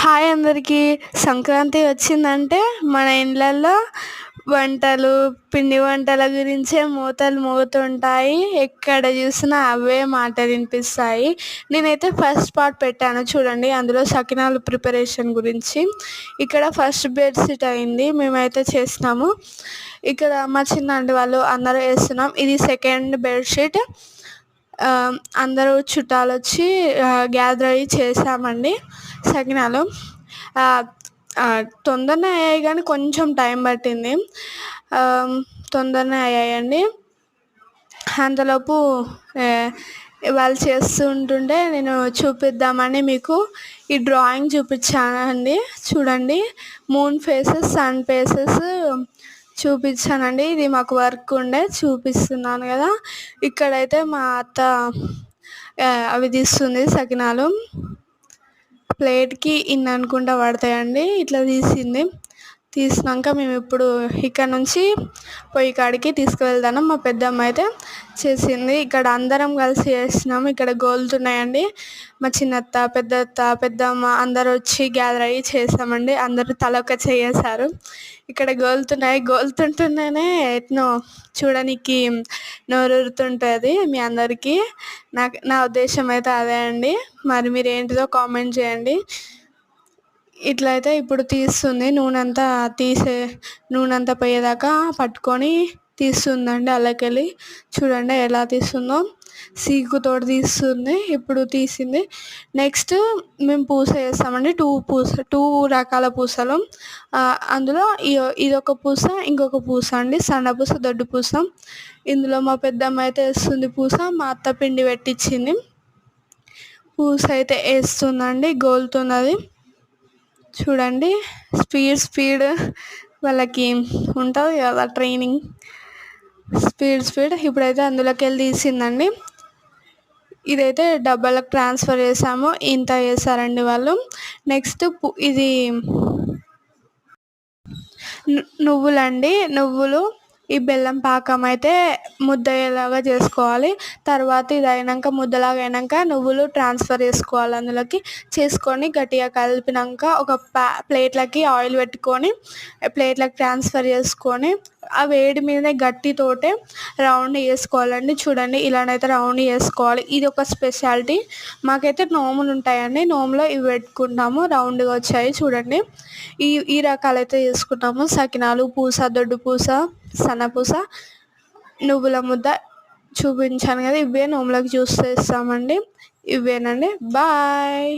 Hi అందరికీ. సంక్రాంతి వచ్చిందంటే మన ఇళ్ళల్లో వంటలు, పిండి వంటల గురించే మోతలు మోగుతుంటాయి. ఎక్కడ చూసినా అవే మాటలు వినిపిస్తాయి. నేనైతే ఫస్ట్ పార్ట్ పెట్టాను చూడండి, అందులో సకినాలు ప్రిపరేషన్ గురించి. ఇక్కడ ఫస్ట్ బెడ్షీట్ అయింది, మేమైతే చేసినాము. ఇక్కడ మా చిన్న ఆంటీ వాళ్ళు అందరూ వేస్తున్నాం. ఇది సెకండ్ బెడ్షీట్. అందరూ చుట్టాలు వచ్చి గ్యాదర్ అయ్యి చేసామండి సకినాలు. తొందరనే అయ్యాయి కానీ కొంచెం టైం పట్టింది. తొందరనే అయ్యాయండి. అంతలోపు వాళ్ళు చేస్తూ ఉంటుంటే నేను చూపిద్దామని మీకు ఈ డ్రాయింగ్ చూపించానండి. చూడండి, మూన్ ఫేసెస్, సన్ ఫేసెస్ చూపించానండి. ఇది మాకు వర్క్ ఉండే చూపిస్తున్నాను కదా. ఇక్కడైతే మా అత్త అవి తీస్తుంది సకినాలు. ప్లేట్కి ఇన్ని అనుకుంటా పడతాయండి. ఇట్లా తీసినాక మేము ఇప్పుడు ఇక్కడ నుంచి పొయ్యి కాడికి తీసుకువెళ్తాను. మా పెద్దమ్మ అయితే చేసింది. ఇక్కడ అందరం కలిసి చేసినాము. ఇక్కడ గోలుతున్నాయండి. మా చిన్నత్త, పెద్దమ్మ అందరూ వచ్చి గ్యాదర్ అయ్యి చేసామండి. అందరూ తల ఒక చేసారు. ఇక్కడ గోలుతుంటేనే ఎట్నో చూడడానికి నోరూరుతుంటుంది మీ అందరికీ. నా ఉద్దేశం అయితే అదే అండి. మరి మీరు ఏంటిదో కామెంట్ చేయండి. ఇట్లయితే ఇప్పుడు తీస్తుంది. నూనె అంతా పోయేదాకా పట్టుకొని తీస్తుందండి. అల్లకెళ్ళి చూడండి ఎలా తీస్తుందో, సీకుతోటి తీస్తుంది. ఇప్పుడు తీసింది. నెక్స్ట్ మేము పూస వేస్తామండి. టూ రకాల పూసలు. అందులో ఇదొక పూస, ఇంకొక పూస అండి. సన్న పూస, దొడ్డు పూస. ఇందులో మా పెద్దమ్మ అయితే వేస్తుంది పూస. మా అత్త పిండి పెట్టించింది. పూస అయితే వేస్తుందండి, గోలుతున్నది. చూడండి, స్పీడ్ వాళ్ళకి ఉంటుంది కదా ట్రైనింగ్. స్పీడ్ ఇప్పుడైతే అందులోకి వెళ్ళి తీసిందండి. ఇదైతే డబ్బాలకు ట్రాన్స్ఫర్ చేసాము. ఇంత చేశారండి వాళ్ళు. నెక్స్ట్ ఇది నువ్వులు ఈ బెల్లం పాకం అయితే ముద్దలాగా చేసుకోవాలి. తర్వాత ఇది అయినాక, ముద్దలాగా అయినాక నువ్వులు ట్రాన్స్ఫర్ చేసుకోవాలి అందులోకి. చేసుకొని గట్టిగా కలిపినాక ఒక ప్లేట్లకి ఆయిల్ పెట్టుకొని ప్లేట్లకు ట్రాన్స్ఫర్ చేసుకొని ఆ వేడి మీదనే గట్టితోటే రౌండ్ చేసుకోవాలండి. చూడండి, ఇలానైతే రౌండ్ చేసుకోవాలి. ఇది ఒక స్పెషాలిటీ. మాకైతే నోములు ఉంటాయండి, నోములో ఇవి పెట్టుకుంటాము. రౌండ్గా వచ్చాయి చూడండి. ఈ రకాలైతే చేసుకుంటాము. సకినాలు, పూస, దొడ్డు పూస, సన్నపూస, నువ్వుల ముద్ద చూపించాను కదా. ఇవే నోములకు యూస్ చేస్తామండి. ఇవేనండి. బాయ్.